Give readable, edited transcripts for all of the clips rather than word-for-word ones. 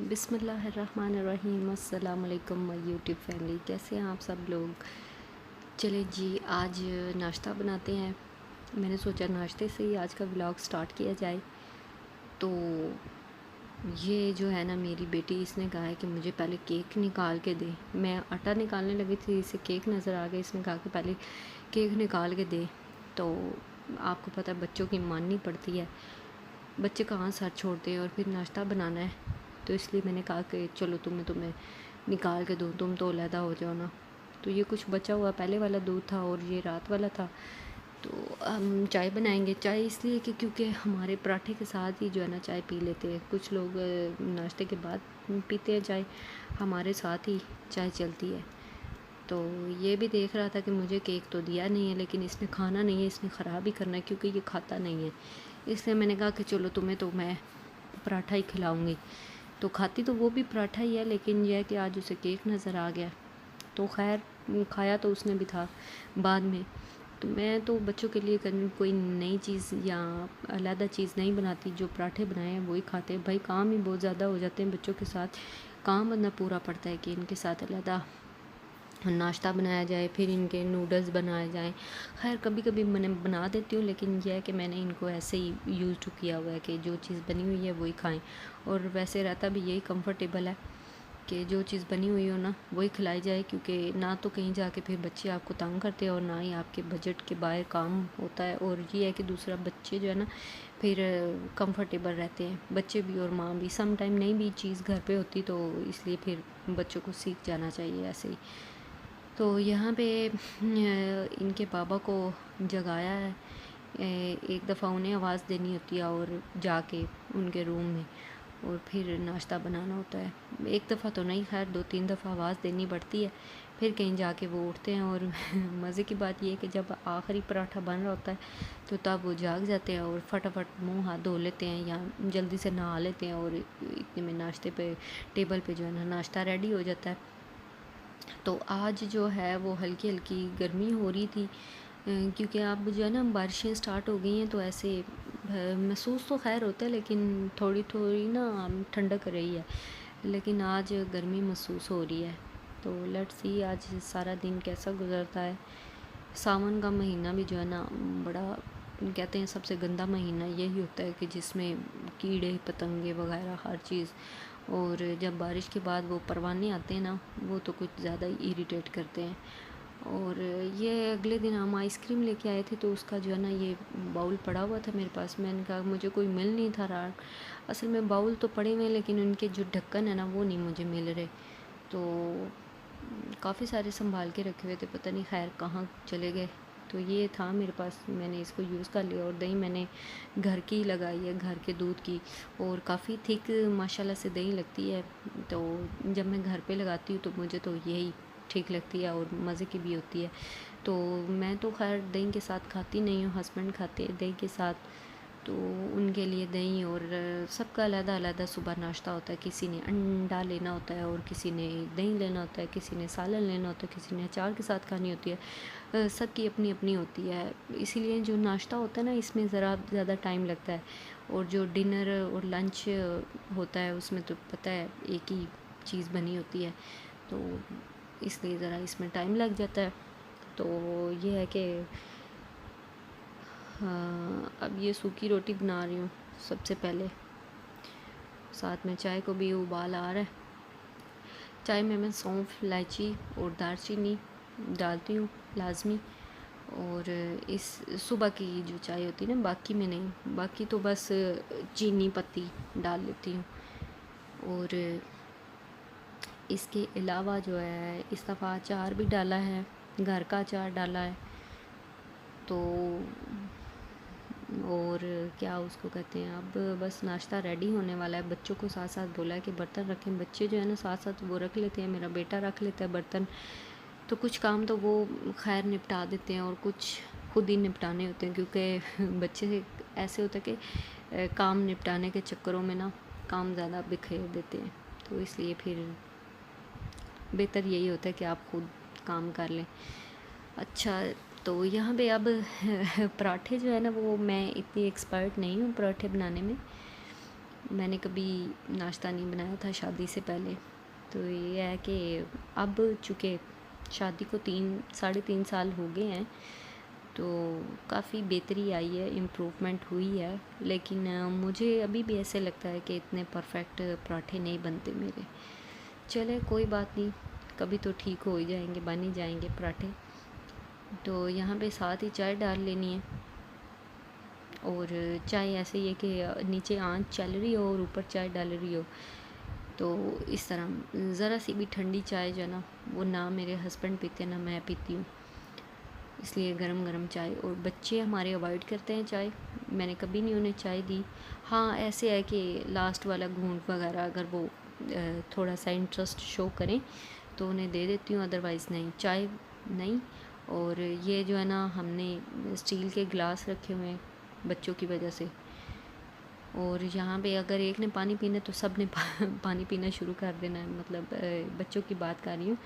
बिस्मिल्लाहिर्रहमानिर्रहीम। अस्सलाम वालेकुम माय यूट्यूब फैमिली, कैसे हैं आप सब लोग। चलें जी, आज नाश्ता बनाते हैं। मैंने सोचा नाश्ते से ही आज का व्लॉग स्टार्ट किया जाए। तो ये जो है ना, मेरी बेटी, इसने कहा है कि मुझे पहले केक निकाल के दे। मैं आटा निकालने लगी थी, इसे केक नज़र आ गया। इसने कहा कि पहले केक निकाल के दे। तो आपको पता है बच्चों की माननी पड़ती है, बच्चे कहाँ सर छोड़ते हैं। और फिर नाश्ता बनाना है, तो इसलिए मैंने कहा कि चलो तुम्हें निकाल के दूँ, तुम तो अलहदा हो जाओ ना। तो ये कुछ बचा हुआ पहले वाला दूध था और ये रात वाला था। तो हम चाय बनाएंगे। चाय इसलिए कि क्योंकि हमारे पराठे के साथ ही जो है ना चाय पी लेते हैं। कुछ लोग नाश्ते के बाद पीते हैं चाय, हमारे साथ ही चाय चलती है। तो ये भी देख रहा था कि मुझे केक तो दिया नहीं है, लेकिन इसने खाना नहीं है, इसने ख़राब ही करना है क्योंकि ये खाता नहीं है। इसलिए मैंने कहा कि चलो तुम्हें तो मैं पराठा ही खिलाऊंगी। तो खाती तो वो भी पराठा ही है, लेकिन यह है कि आज उसे केक नज़र आ गया। तो खैर, खाया तो उसने भी था बाद में। तो मैं तो बच्चों के लिए कोई नई चीज़ या अलग चीज़ नहीं बनाती। जो पराठे बनाए हैं वही खाते हैं। भाई काम ही बहुत ज़्यादा हो जाते हैं बच्चों के साथ, काम बनना पूरा पड़ता है कि इनके साथ अलग नाश्ता बनाया जाए, फिर इनके नूडल्स बनाए जाएं। खैर कभी कभी मैंने बना देती हूँ, लेकिन यह है कि मैंने इनको ऐसे ही यूज़ टू किया हुआ है कि जो चीज़ बनी हुई है वही खाएं। और वैसे रहता भी यही कंफर्टेबल है कि जो चीज़ बनी हुई हो ना वही खिलाई जाए, क्योंकि ना तो कहीं जाके फिर बच्चे आपको तंग करते हैं और ना ही आपके बजट के बाहर काम होता है। और ये है कि दूसरा, बच्चे जो है ना फिर कंफर्टेबल रहते हैं, बच्चे भी और माँ भी। सम टाइम नहीं भी चीज़ घर पे होती, तो इसलिए फिर बच्चों को सीख जाना चाहिए ऐसे ही। तो यहाँ पे इनके पापा को जगाया है। एक दफ़ा उन्हें आवाज़ देनी होती है और जाके उनके रूम में, और फिर नाश्ता बनाना होता है। एक दफ़ा तो नहीं, खैर 2-3 दफ़ा आवाज़ देनी पड़ती है, फिर कहीं जाके वो उठते हैं। और मज़े की बात ये है कि जब आखिरी पराठा बन रहा होता है तो तब वो जाग जाते हैं और फटाफट मुंह हाथ धो लेते हैं या जल्दी से नहा लेते हैं, और इतने में नाश्ते पे टेबल पे जो है ना नाश्ता रेडी हो जाता है। तो आज जो है वो हल्की हल्की गर्मी हो रही थी, क्योंकि अब जो है ना बारिशें स्टार्ट हो गई हैं, तो ऐसे महसूस तो खैर होता है, लेकिन थोड़ी थोड़ी ना ठंडक रही है। लेकिन आज गर्मी महसूस हो रही है। तो लेट्स सी आज सारा दिन कैसा गुजरता है। सावन का महीना भी जो है ना बड़ा, कहते हैं सबसे गंदा महीना यही होता है कि जिसमें कीड़े पतंगे वगैरह हर चीज़। और जब बारिश के बाद वो परवाने आते हैं ना, वो तो कुछ ज़्यादा ही इरिटेट करते हैं। और ये अगले दिन हम आइसक्रीम लेके आए थे, तो उसका जो है ना ये बाउल पड़ा हुआ था मेरे पास। मैंने कहा मुझे कोई मिल नहीं था रहा। असल में बाउल तो पड़े हुए हैं, लेकिन उनके जो ढक्कन है ना वो नहीं मुझे मिल रहे। तो काफ़ी सारे संभाल के रखे हुए थे, पता नहीं खैर कहाँ चले गए। तो ये था मेरे पास, मैंने इसको यूज़ कर लिया। और दही मैंने घर की लगाई है, घर के दूध की, और काफ़ी थिक माशाल्लाह से दही लगती है। तो जब मैं घर पे लगाती हूँ तो मुझे तो यही ठीक लगती है और मज़े की भी होती है। तो मैं तो खैर दही के साथ खाती नहीं हूँ, हस्बैंड खाते हैं दही के साथ। तो उनके लिए दही, और सबका अलग-अलग सुबह नाश्ता होता है। किसी ने अंडा लेना होता है और किसी ने दही लेना होता है, किसी ने सालन लेना होता है, किसी ने अचार के साथ खानी होती है। सबकी अपनी अपनी होती है। इसीलिए जो नाश्ता होता है ना इसमें ज़रा ज़्यादा टाइम लगता है, और जो डिनर और लंच होता है उसमें तो पता है एक ही चीज़ बनी होती है, तो इसलिए ज़रा इसमें टाइम लग जाता है। तो ये है कि हाँ, अब ये सूखी रोटी बना रही हूँ सबसे पहले, साथ में चाय को भी उबाल आ रहा है। चाय में मैं सौंफ, इलायची और दालचीनी डालती हूँ लाजमी। और इस सुबह की जो चाय होती है ना, बाकी में नहीं, बाकी तो बस चीनी पत्ती डाल लेती हूँ। और इसके अलावा जो है इस दफ़ा अचार भी डाला है, घर का अचार डाला है। तो और क्या उसको कहते हैं, अब बस नाश्ता रेडी होने वाला है। बच्चों को साथ साथ बोला है कि बर्तन रखें। बच्चे जो है ना साथ साथ वो रख लेते हैं, मेरा बेटा रख लेता है बर्तन। तो कुछ काम तो वो खैर निपटा देते हैं और कुछ खुद ही निपटाने होते हैं, क्योंकि बच्चे ऐसे होते हैं कि काम निपटाने के चक्करों में ना काम ज़्यादा बिखेर देते हैं। तो इसलिए फिर बेहतर यही होता है कि आप खुद काम कर लें। अच्छा, तो यहाँ पे अब पराठे जो है ना वो मैं इतनी एक्सपर्ट नहीं हूँ पराठे बनाने में। मैंने कभी नाश्ता नहीं बनाया था शादी से पहले। तो ये है कि अब चूँकि शादी को 3 साढ़े 3 साल हो गए हैं, तो काफ़ी बेहतरी आई है, इम्प्रूवमेंट हुई है। लेकिन मुझे अभी भी ऐसे लगता है कि इतने परफेक्ट पराठे नहीं बनते मेरे। चले कोई बात नहीं, कभी तो ठीक हो ही जाएंगे, बन ही जाएंगे पराठे। तो यहाँ पे साथ ही चाय डाल लेनी है, और चाय ऐसे ही है कि नीचे आंच चल रही हो और ऊपर चाय डाल रही हो। तो इस तरह ज़रा सी भी ठंडी चाय जो है ना, वो ना मेरे हस्बैंड पीते ना मैं पीती हूँ, इसलिए गरम गरम चाय। और बच्चे हमारे अवॉइड करते हैं चाय, मैंने कभी नहीं उन्हें चाय दी। हाँ ऐसे है कि लास्ट वाला घूंट वगैरह अगर वो थोड़ा सा इंटरेस्ट शो करें तो उन्हें दे देती हूँ, अदरवाइज़ नहीं, चाय नहीं। और ये जो है ना, हमने स्टील के गिलास रखे हुए हैं बच्चों की वजह से, और यहाँ पे अगर एक ने पानी पीना तो सब ने पानी पीना शुरू कर देना है, मतलब बच्चों की बात कर रही हूँ।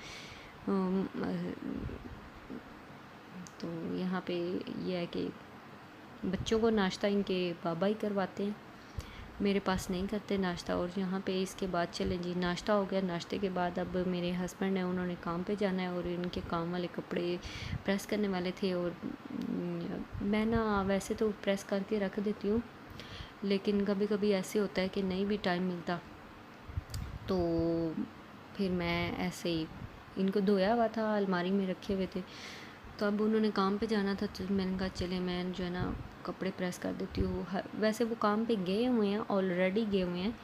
तो यहाँ पे ये है कि बच्चों को नाश्ता इनके बाबा ही करवाते हैं, मेरे पास नहीं करते नाश्ता। और यहाँ पे इसके बाद चलें जी, नाश्ता हो गया। नाश्ते के बाद अब मेरे हस्बैंड हैं, उन्होंने काम पे जाना है और इनके काम वाले कपड़े प्रेस करने वाले थे। और मैं ना वैसे तो प्रेस करके रख देती हूँ, लेकिन कभी कभी ऐसे होता है कि नहीं भी टाइम मिलता, तो फिर मैं ऐसे ही इनको धोया हुआ था, अलमारी में रखे हुए थे। तो अब उन्होंने काम पे जाना था, तो मैंने कहा चले मैं जो है ना कपड़े प्रेस कर देती हूँ। वैसे वो काम पे गए हुए हैं, ऑलरेडी गए हुए हैं,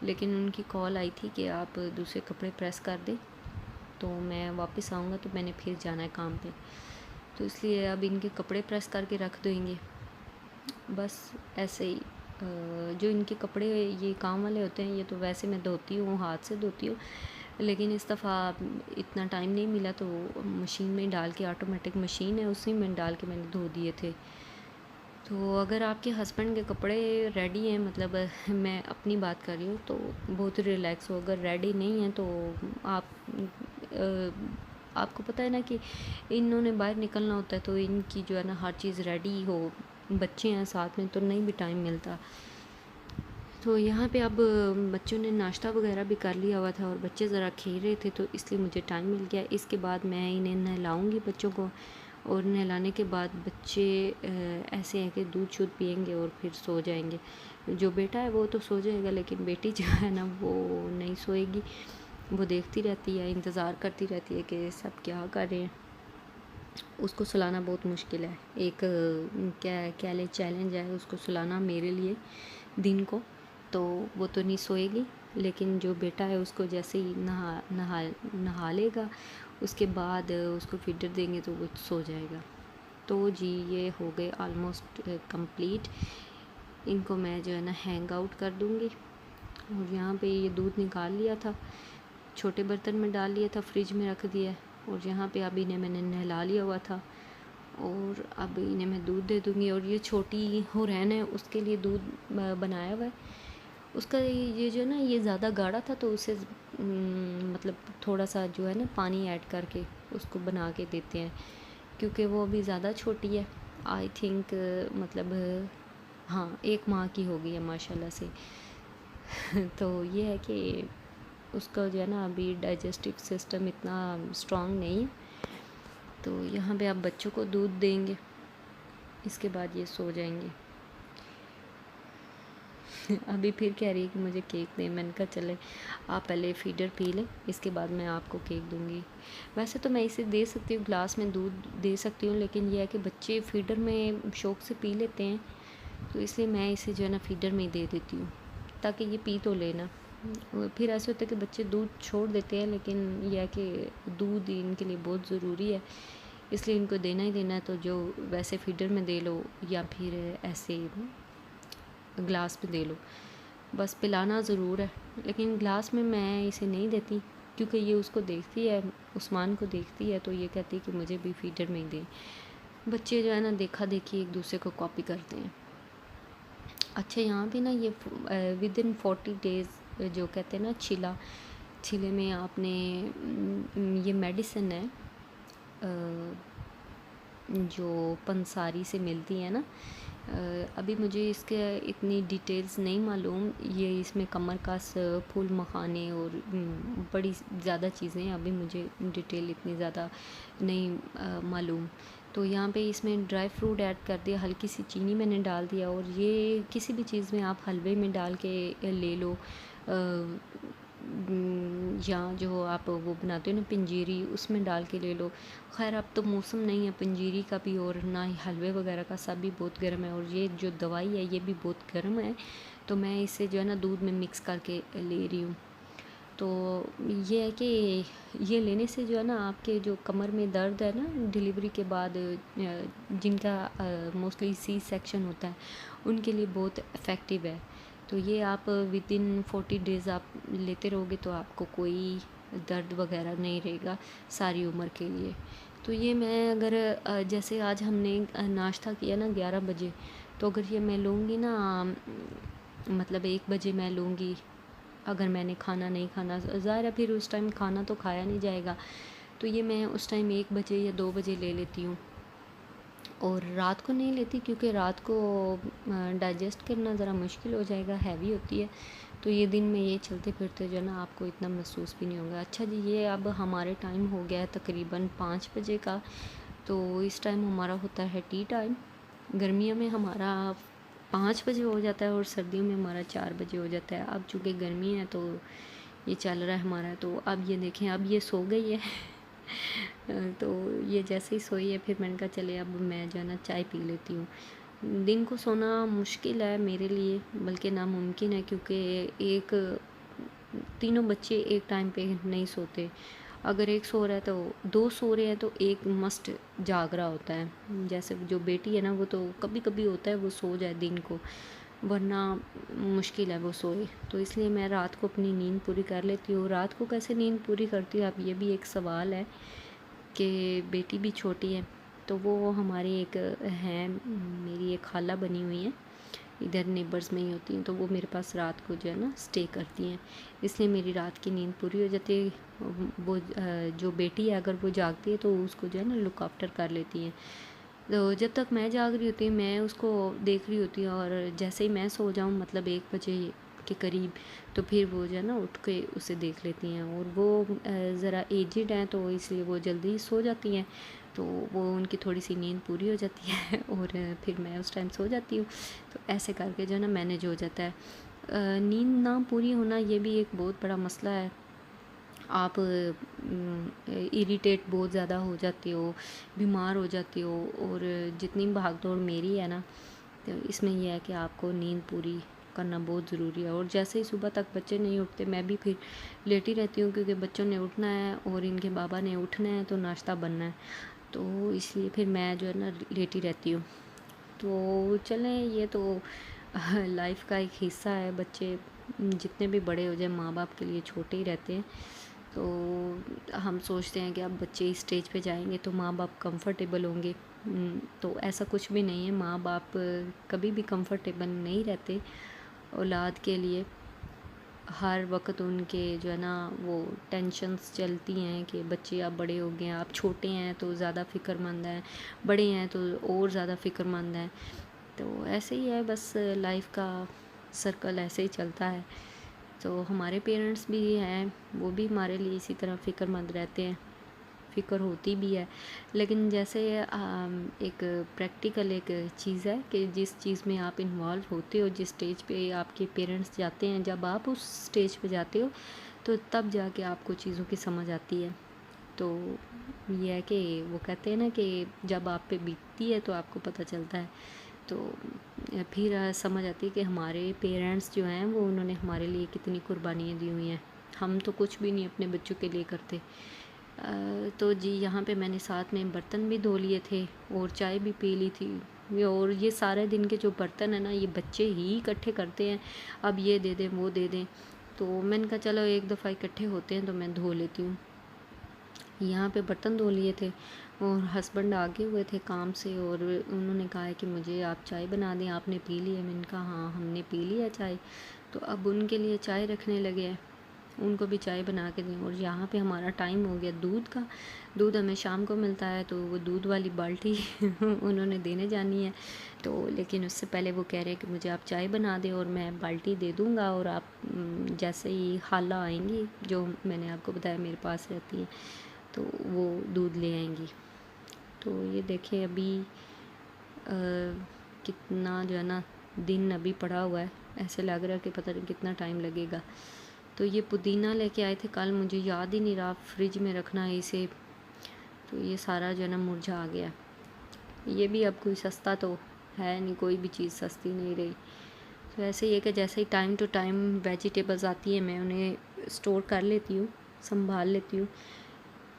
लेकिन उनकी कॉल आई थी कि आप दूसरे कपड़े प्रेस कर दें, तो मैं वापस आऊँगा तो मैंने फिर जाना है काम पे, तो इसलिए अब इनके कपड़े प्रेस करके रख देंगे। बस ऐसे ही जो इनके कपड़े ये काम वाले होते हैं, ये तो वैसे मैं धोती हूँ, हाथ से धोती हूँ, लेकिन इस दफ़ा इतना टाइम नहीं मिला तो मशीन में डाल के, ऑटोमेटिक मशीन है उसी में डाल के मैंने धो दिए थे। तो अगर आपके हस्बैंड के कपड़े रेडी हैं, मतलब मैं अपनी बात कर रही हूँ, तो बहुत रिलैक्स हो। अगर रेडी नहीं है तो आप आपको पता है ना कि इन्होंने बाहर निकलना होता है, तो इनकी जो है ना हर चीज़ रेडी हो, बच्चे हैं साथ में तो नहीं भी टाइम मिलता। तो यहाँ पे अब बच्चों ने नाश्ता वगैरह भी कर लिया हुआ था और बच्चे ज़रा खेल रहे थे, तो इसलिए मुझे टाइम मिल गया। इसके बाद मैं इन्हें नहलाऊँगी बच्चों को, और नहलाने के बाद बच्चे ऐसे हैं कि दूध शूध पियेंगे और फिर सो जाएंगे। जो बेटा है वो तो सो जाएगा, लेकिन बेटी जो है ना वो नहीं सोएगी, वो देखती रहती है, इंतज़ार करती रहती है कि सब क्या कर रहे हैं। उसको सुलाना बहुत मुश्किल है, एक क्या ले चैलेंज है उसको सुलाना मेरे लिए दिन को। तो वो तो नहीं सोएगी, लेकिन जो बेटा है उसको जैसे ही नहा लेगा, उसके बाद उसको फीडर देंगे तो वो सो जाएगा। तो जी ये हो गए ऑलमोस्ट कंप्लीट। इनको मैं जो है ना हैंग आउट कर दूँगी। और यहाँ पे ये दूध निकाल लिया था, छोटे बर्तन में डाल लिया था, फ्रिज में रख दिया है। और यहाँ पे अभी इन्हें मैंने नहला लिया हुआ था, और अब इन्हें मैं दूध दे दूँगी। और ये छोटी हो रहना है उसके लिए दूध बनाया हुआ है। उसका ये जो है ना, ये ज़्यादा गाढ़ा था, तो उसे मतलब थोड़ा सा जो है ना पानी ऐड करके उसको बना के देते हैं, क्योंकि वो अभी ज़्यादा छोटी है। आई थिंक मतलब हाँ 1 माह की हो गई है माशाल्लाह से। तो ये है कि उसका जो है ना अभी डाइजेस्टिव सिस्टम इतना स्ट्रॉन्ग नहीं है, तो यहाँ पे आप बच्चों को दूध देंगे, इसके बाद ये सो जाएंगे। अभी फिर कह रही है कि मुझे केक दें, मैंने कहा चले आप पहले फीडर पी लें, इसके बाद मैं आपको केक दूंगी। वैसे तो मैं इसे दे सकती हूँ, ग्लास में दूध दे सकती हूँ, लेकिन यह है कि बच्चे फीडर में शौक़ से पी लेते हैं, तो इसलिए मैं इसे जो है ना फीडर में ही दे देती हूँ, ताकि ये पी तो लेना। फिर ऐसे होता है कि बच्चे दूध छोड़ देते हैं, लेकिन यह है कि दूध इनके लिए बहुत ज़रूरी है, इसलिए इनको देना ही देना है। तो जो वैसे फीडर में दे लो या फिर ऐसे ग्लास में दे लो, बस पिलाना ज़रूर है। लेकिन ग्लास में मैं इसे नहीं देती, क्योंकि ये उसको देखती है, उस्मान को देखती है, तो ये कहती है कि मुझे भी फीडर में ही दें। बच्चे जो है ना देखा देखी एक दूसरे को कॉपी करते हैं। अच्छा यहाँ पे ना ये विदिन 40 डेज़ जो कहते हैं ना छिले में आपने ये मेडिसिन है जो पंसारी से मिलती है ना, अभी मुझे इसके इतनी डिटेल्स नहीं मालूम, ये इसमें कमर कस, फूल मखाने और बड़ी ज़्यादा चीज़ें हैं, अभी मुझे डिटेल इतनी ज़्यादा नहीं मालूम। तो यहाँ पे इसमें ड्राई फ्रूट ऐड कर दिया, हल्की सी चीनी मैंने डाल दिया, और ये किसी भी चीज़ में आप हलवे में डाल के ले लो, या जो आप वो बनाते हो ना पंजीरी, उसमें डाल के ले लो। खैर अब तो मौसम नहीं है पंजीरी का भी और ना ही हलवे वगैरह का, सब भी बहुत गर्म है, और ये जो दवाई है ये भी बहुत गर्म है, तो मैं इसे जो है ना दूध में मिक्स करके ले रही हूँ। तो ये है कि ये लेने से जो है ना आपके जो कमर में दर्द है ना डिलीवरी के बाद, जिनका मोस्टली सी सेक्शन होता है उनके लिए बहुत इफ़ेक्टिव है। तो ये आप विद इन 40 डेज़ आप लेते रहोगे तो आपको कोई दर्द वगैरह नहीं रहेगा सारी उम्र के लिए। तो ये मैं अगर जैसे आज हमने नाश्ता किया ना 11 बजे, तो अगर ये मैं लूँगी ना मतलब 1 बजे मैं लूँगी, अगर मैंने खाना नहीं खाना, ज़ाहिर है फिर उस टाइम खाना तो खाया नहीं जाएगा, तो ये मैं उस टाइम 1 बजे या 2 बजे ले लेती हूँ। और रात को नहीं लेती क्योंकि रात को डाइजेस्ट करना ज़रा मुश्किल हो जाएगा, हैवी होती है, तो ये दिन में ये चलते फिरते जो है ना आपको इतना महसूस भी नहीं होगा। अच्छा जी, ये अब हमारे टाइम हो गया है तकरीबन 5 बजे का, तो इस टाइम हमारा होता है टी टाइम। गर्मियों में हमारा 5 बजे हो जाता है और सर्दियों में हमारा 4 बजे हो जाता है। अब चूँकि गर्मी है तो ये चल रहा है हमारा, तो अब ये देखें अब ये सो गई है तो ये जैसे ही सोई है फिर मैंने कहा चले अब मैं जो है ना चाय पी लेती हूँ। दिन को सोना मुश्किल है मेरे लिए, बल्कि नामुमकिन है, क्योंकि एक तीनों बच्चे एक टाइम पे नहीं सोते। अगर एक सो रहा है तो 2 सो रहे हैं तो एक मस्ट जाग रहा होता है। जैसे जो बेटी है ना वो तो कभी कभी होता है वो सो जाए दिन को, वरना मुश्किल है वो सोए। तो इसलिए मैं रात को अपनी नींद पूरी कर लेती हूँ। रात को कैसे नींद पूरी करती हूँ, अब ये भी एक सवाल है कि बेटी भी छोटी है, तो वो हमारी एक है, मेरी एक खाला बनी हुई है, इधर नेबर्स में ही होती हैं, तो वो मेरे पास रात को जो है ना स्टे करती हैं, इसलिए मेरी रात की नींद पूरी हो जाती है। वो जो बेटी है अगर वो जागती है तो उसको जो है ना लुक आफ्टर कर लेती हैं। तो जब तक मैं जाग रही होती हूँ मैं उसको देख रही होती हूँ, और जैसे ही मैं सो जाऊँ मतलब 1 बजे के करीब, तो फिर वो जो है ना उठ के उसे देख लेती हैं। और वो ज़रा एजिड हैं तो इसलिए वो जल्दी सो जाती हैं, तो वो उनकी थोड़ी सी नींद पूरी हो जाती है और फिर मैं उस टाइम सो जाती हूँ। तो ऐसे करके जो है ना मैनेज हो जाता है। नींद ना पूरी होना ये भी एक बहुत बड़ा मसला है। आप इरिटेट बहुत ज़्यादा हो जाते हो, बीमार हो जाते हो, और जितनी भाग दौड़ मेरी है ना, तो इसमें यह है कि आपको नींद पूरी करना बहुत ज़रूरी है। और जैसे ही सुबह तक बच्चे नहीं उठते मैं भी फिर लेटी रहती हूँ, क्योंकि बच्चों ने उठना है और इनके बाबा ने उठना है तो नाश्ता बनना है, तो इसलिए फिर मैं जो है ना लेटी रहती हूँ। तो चलें, ये तो लाइफ का एक हिस्सा है। बच्चे जितने भी बड़े हो जाए माँ बाप के लिए छोटे ही रहते हैं। तो हम सोचते हैं कि अब बच्चे इस स्टेज पे जाएंगे तो माँ बाप कंफर्टेबल होंगे, तो ऐसा कुछ भी नहीं है। माँ बाप कभी भी कंफर्टेबल नहीं रहते औलाद के लिए। हर वक्त उनके जो है ना वो टेंशन्स चलती हैं कि बच्चे अब बड़े हो गए हैं, आप छोटे हैं तो ज़्यादा फ़िक्रमंद हैं, बड़े हैं तो और ज़्यादा फ़िक्रमंद हैं। तो ऐसे ही है बस, लाइफ का सर्कल ऐसे ही चलता है। तो हमारे पेरेंट्स भी हैं, वो भी हमारे लिए इसी तरह फ़िक्रमंद रहते हैं, फ़िक्र होती भी है। लेकिन जैसे एक प्रैक्टिकल एक चीज़ है कि जिस चीज़ में आप इन्वॉल्व होते हो, जिस स्टेज पे आपके पेरेंट्स जाते हैं, जब आप उस स्टेज पे जाते हो तो तब जाके आपको चीज़ों की समझ आती है। तो ये है कि वो कहते हैं ना कि जब आप पे बीतती है तो आपको पता चलता है। तो फिर समझ आती है कि हमारे पेरेंट्स जो हैं वो उन्होंने हमारे लिए कितनी कुर्बानियाँ दी हुई हैं। हम तो कुछ भी नहीं अपने बच्चों के लिए करते। तो जी यहाँ पे मैंने साथ में बर्तन भी धो लिए थे और चाय भी पी ली थी। और ये सारे दिन के जो बर्तन है ना ये बच्चे ही इकट्ठे करते हैं, अब ये दे दें वो दे दें, तो मैंने कहा चलो एक दफ़ा इकट्ठे होते हैं तो मैं धो लेती हूँ। यहाँ पे बर्तन धो लिए थे और हस्बैंड आगे हुए थे काम से, और उन्होंने कहा है कि मुझे आप चाय बना दें, आपने पी ली है? मैंने कहा हाँ हमने पी लिया चाय। तो अब उनके लिए चाय रखने लगे हैं। उनको भी चाय बना के दें। और यहाँ पे हमारा टाइम हो गया दूध का। दूध हमें शाम को मिलता है, तो वो दूध वाली बाल्टी उन्होंने देने जानी है। तो लेकिन उससे पहले वो कह रहे हैं कि मुझे आप चाय बना दें और मैं बाल्टी दे दूँगा, और आप जैसे ही खाला आएंगी, जो मैंने आपको बताया मेरे पास रहती हैं, तो वो दूध ले आएंगी। तो ये देखें अभी कितना जो है ना दिन अभी पड़ा हुआ है, ऐसे लग रहा है कि पता नहीं कितना टाइम लगेगा। तो ये पुदीना लेके आए थे कल, मुझे याद ही नहीं रहा फ्रिज में रखना है इसे, तो ये सारा जो है ना मुरझा आ गया। ये भी अब कोई सस्ता तो है नहीं, कोई भी चीज़ सस्ती नहीं रही। तो ऐसे ही है कि जैसे ही टाइम टू टाइम वेजिटेबल्स आती है मैं उन्हें स्टोर कर लेती हूँ, संभाल लेती हूँ।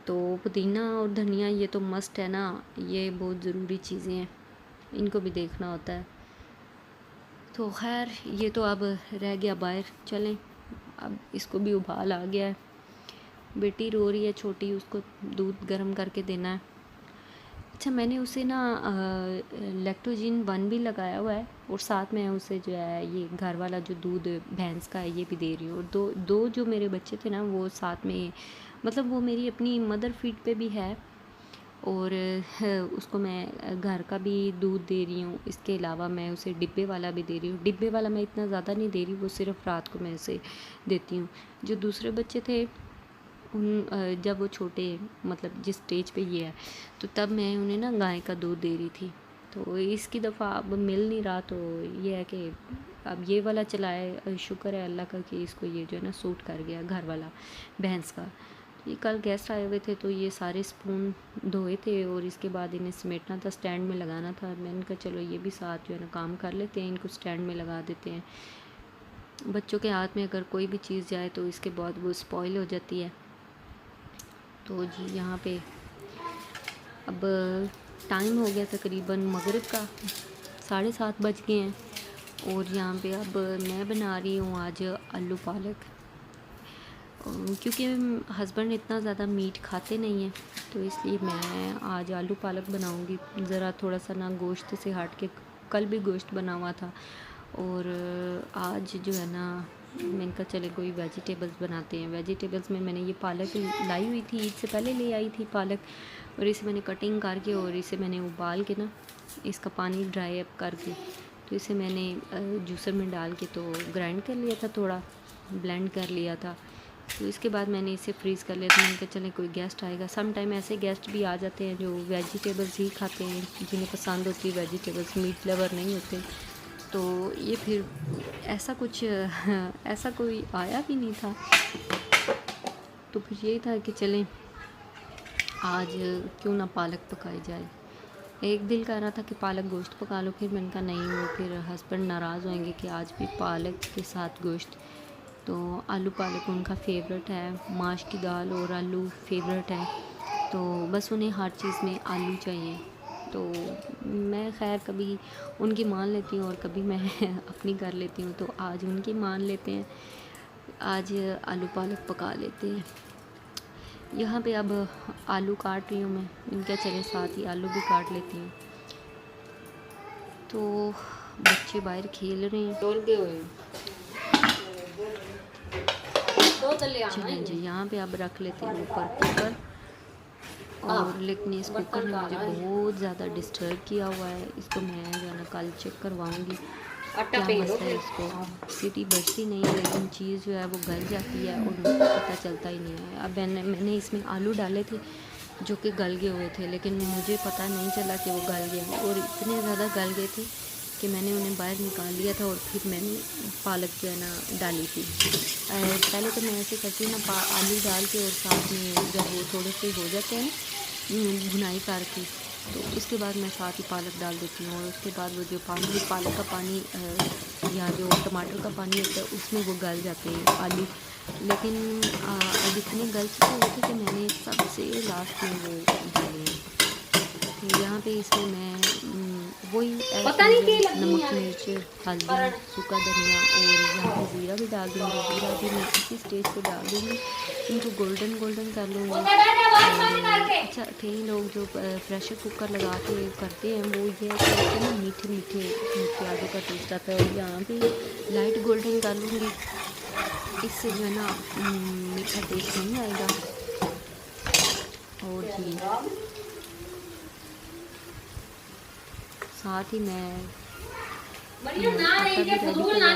तो पुदीना और धनिया ये तो मस्ट है ना, ये बहुत ज़रूरी चीज़ें हैं, इनको भी देखना होता है। तो खैर ये तो अब रह गया बाहर, चलें अब इसको भी उबाल आ गया है। बेटी रो रही है छोटी, उसको दूध गर्म करके देना है। अच्छा, मैंने उसे ना लैक्टोजिन 1 भी लगाया हुआ है, और साथ में उसे जो है ये घर वाला जो दूध भैंस का है ये भी दे रही हूँ। और दो जो मेरे बच्चे थे ना वो साथ में, मतलब वो मेरी अपनी मदर फीड पे भी है, और उसको मैं घर का भी दूध दे रही हूँ। इसके अलावा मैं उसे डिब्बे वाला भी दे रही हूँ। डिब्बे वाला मैं इतना ज़्यादा नहीं दे रही, वो सिर्फ रात को मैं उसे देती हूँ। जो दूसरे बच्चे थे जब वो छोटे, मतलब जिस स्टेज पे ये है, तो तब मैं उन्हें ना गाय का दूध दे रही थी। तो इसकी दफ़ा अब मिल नहीं रहा, तो ये है कि अब ये वाला चलाए। शुक्र है अल्लाह का कि इसको ये जो है ना सूट कर गया, घर वाला भैंस का। ये कल गेस्ट आए हुए थे, तो ये सारे स्पून धोए थे और इसके बाद इन्हें समेटना था, स्टैंड में लगाना था। मैंने कहा चलो ये भी साथ जो है ना काम कर लेते हैं, इनको स्टैंड में लगा देते हैं। बच्चों के हाथ में अगर कोई भी चीज़ जाए तो इसके बाद वो स्पॉइल हो जाती है। तो जी यहाँ पे अब टाइम हो गया तकरीबन मगरिब का, 7:30 बज गए हैं। और यहाँ पे अब मैं बना रही हूँ आज आलू पालक, क्योंकि हस्बैंड इतना ज़्यादा मीट खाते नहीं हैं, तो इसलिए मैं आज आलू पालक बनाऊँगी। ज़रा थोड़ा सा ना गोश्त से हट के, कल भी गोश्त बना हुआ था, और आज जो है ना मैंने कहा चले कोई वेजिटेबल्स बनाते हैं। वेजिटेबल्स में मैंने ये पालक लाई हुई थी, ईद से पहले ले आई थी पालक, और इसे मैंने कटिंग करके और इसे मैंने उबाल के ना इसका पानी ड्राई अप करके, तो इसे मैंने जूसर में डाल के तो ग्राइंड कर लिया था, थोड़ा ब्लेंड कर लिया था। तो इसके बाद मैंने इसे फ्रीज़ कर लिया था। मैंने कहा चले कोई गेस्ट आएगा, सम टाइम ऐसे गेस्ट भी आ जाते हैं जो वेजिटेबल्स ही खाते हैं, जिन्हें पसंद होती है वेजिटेबल्स, मीट लवर नहीं होते। तो ये फिर ऐसा कुछ ऐसा कोई आया भी नहीं था, तो फिर यही था कि चलें आज क्यों ना पालक पकाई जाए। एक दिल कर रहा था कि पालक गोश्त पका लो, फिर मैंने कहा नहीं, वो फिर हस्बैंड नाराज़ होंगे कि आज भी पालक के साथ गोश्त। तो आलू पालक उनका फेवरेट है, माश की दाल और आलू फेवरेट है, तो बस उन्हें हर चीज़ में आलू चाहिए। तो मैं खैर कभी उनकी मान लेती हूँ और कभी मैं अपनी कर लेती हूँ, तो आज उनकी मान लेते हैं, आज आलू पालक पका लेते हैं। यहाँ पे अब आलू काट रही हूँ मैं, इनके चले साथ ही आलू भी काट लेती हूँ। तो बच्चे बाहर खेल रहे हैं, चलें जी यहाँ पे अब रख लेते हैं ऊपर कुकर। और लेकिन इस कुकर ने मुझे बहुत ज़्यादा डिस्टर्ब किया हुआ है, इसको मैं जो है ना कल चेक करवाऊँगी क्या मसला है। इसको सीटी बजती नहीं है, लेकिन चीज़ जो है वो गल जाती है और मुझे पता चलता ही नहीं है। अब मैंने इसमें आलू डाले थे जो कि गल गए हुए थे, लेकिन मुझे पता नहीं चला कि वो गल गए, और इतने ज़्यादा गल गए थे कि मैंने उन्हें बाहर निकाल लिया था और फिर मैंने पालक जो है ना डाली थी। पहले तो मैं ऐसे करती हूँ ना, आलू डाल के और साथ में जब वो थोड़े से हो जाते हैं भुनाई करके, तो उसके बाद मैं साथ ही पालक डाल देती हूँ। और उसके बाद वो जो पानी, पालक का पानी या जो टमाटर का पानी होता है उसमें वो गल जाते हैं आलू। लेकिन अब इतने गल चुके हुए थे कि मैंने सबसे लास्ट में वो डाले हैं। तो यहाँ पे इसमें मैं वही नमक, मिर्च, हल्दी, सूखा धनिया और यहाँ पे ज़ीरा भी डाल दूँगी। ज़ीरा भी मैं इसी स्टेज पे डाल दूँगी, इनको गोल्डन गोल्डन कर लूँगी। अच्छा, कई लोग जो प्रेशर कुकर लगा के करते हैं वो ये है कि ना मीठे मीठे प्याज़ों का टेस्ट आता है, और यहाँ पे लाइट गोल्डन कर लूँगी इससे जो है ना मीठा टेस्ट नहीं आएगा। और जी साथ ही मैं आटा भी रेडी करवा लिया।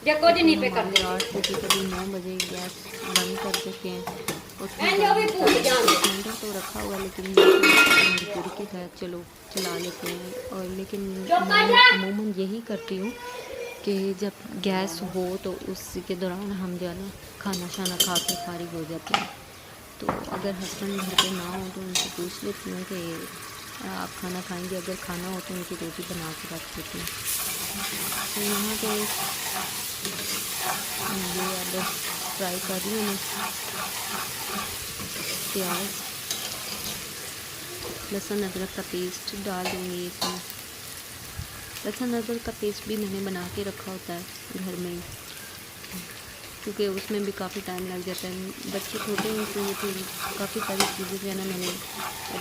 तकरीबन हमारे 8 बजे कभी 9 बजे गैस बंद कर देते हैं। और सिलेंडर तो रखा हुआ लेकिन मजबूरी के तहत चलो चला लेते हैं। और लेकिन मैं अमूमन यही करती हूँ कि जब गैस हो तो उसी के दौरान हम जो है ना खाना शाना खा के फारिग हो जाते हैं। तो अगर हस्बैंड घर पे ना हो तो उनसे पूछ लेती हूँ कि आप खाना खाएंगे, अगर खाना हो तो उनकी रोटी बना के रख देती हूँ। तो यहाँ पे ये अब फ्राई कर रही हूँ प्याज, लहसुन अदरक का पेस्ट डाल दूँगी इसमें। लहसुन अदरक का पेस्ट भी मैंने बना के रखा होता है घर में, क्योंकि उसमें भी काफ़ी टाइम लग जाता है। बच्चे छोटे हैं तो काफ़ी सारी चीज़ें जो है ना मैंने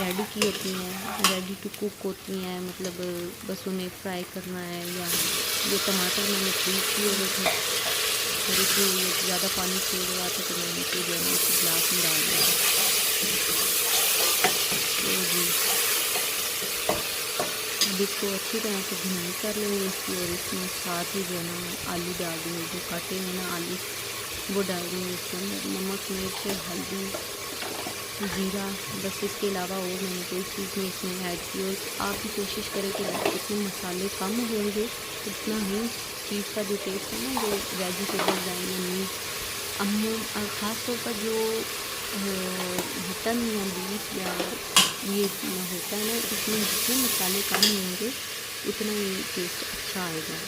रेडी की होती हैं, रेडी टू कुक होती हैं। मतलब बस उन्हें फ्राई करना है। या ये टमाटर मैंने फ्रीज किए हुए थे, थोड़ी सी ज़्यादा पानी छोड़ रहा था तो मैंने इसे जो है ना इस गिलास में डाल दिया। तो जी अब इसको अच्छी तरह से भुनाई कर लेंगे इसकी। और इसमें साथ ही जो है ना आलू डाल देंगे, जो काटे हैं ना आलू वो डाल देंगे इसके अंदर। नमक, मिर्च, हल्दी, ज़ीरा, बस इसके अलावा और मैंने कोई चीज़ नहीं इसमें ऐड की। और आप भी कोशिश करें कि जितने मसाले कम होंगे उतना ही चीज़ का जो टेस्ट है ना, जो वेजिटेबल्स हैं या मीट, ख़ास तौर पर जो मटन या बीफ या ये होता है ना, इसमें जितने मसाले कम होंगे उतना ही टेस्ट अच्छा आएगा।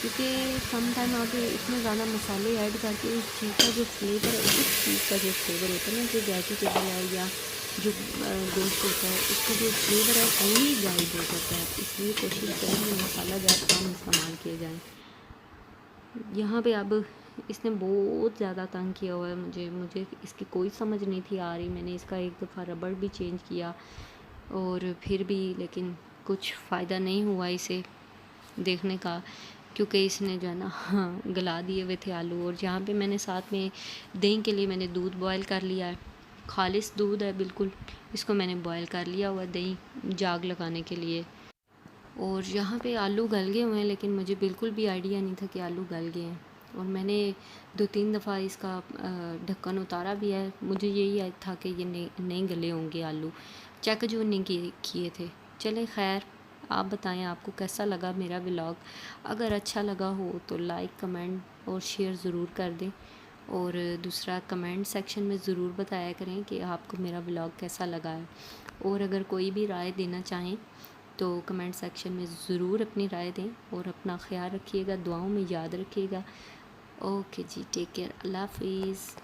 क्योंकि सम टाइम आप इतने ज़्यादा मसाले ऐड करके उस चीज़ का जो फ्लेवर है, उस चीज़ का जो फ्लेवर होता है ना, जो वेजिटेबल है या जो गोश्त होता है, उसका जो फ्लेवर है वही गायब हो जाता है। इसलिए कोशिश करें कि मसाला ज़्यादा कम इस्तेमाल किए जाएँ। यहाँ पे अब इसने बहुत ज़्यादा तंग किया हुआ है मुझे इसकी कोई समझ नहीं थी आ रही। मैंने इसका एक दफ़ा रबड़ भी चेंज किया और फिर भी लेकिन कुछ फ़ायदा नहीं हुआ इसे देखने का, क्योंकि इसने जो है ना गला दिए हुए थे आलू। और यहाँ पे मैंने साथ में दही के लिए मैंने दूध बॉयल कर लिया है, खालिस दूध है बिल्कुल, इसको मैंने बॉयल कर लिया हुआ दही जाग लगाने के लिए। और यहाँ पे आलू गल गए हुए हैं, लेकिन मुझे बिल्कुल भी आइडिया नहीं था कि आलू गल गए हैं। और मैंने 2-3 दफ़ा इसका ढक्कन उतारा भी है। मुझे यही याद था कि ये नहीं गले होंगे आलू, चेक जो नहीं किए थे। चले खैर, आप बताएं आपको कैसा लगा मेरा व्लॉग। अगर अच्छा लगा हो तो लाइक, कमेंट और शेयर ज़रूर कर दें। और दूसरा, कमेंट सेक्शन में ज़रूर बताया करें कि आपको मेरा व्लॉग कैसा लगा है। और अगर कोई भी राय देना चाहें तो कमेंट सेक्शन में ज़रूर अपनी राय दें। और अपना ख्याल रखिएगा, दुआओं में याद रखिएगा। ओके जी, टेक केयर, अल्लाह हाफिज़।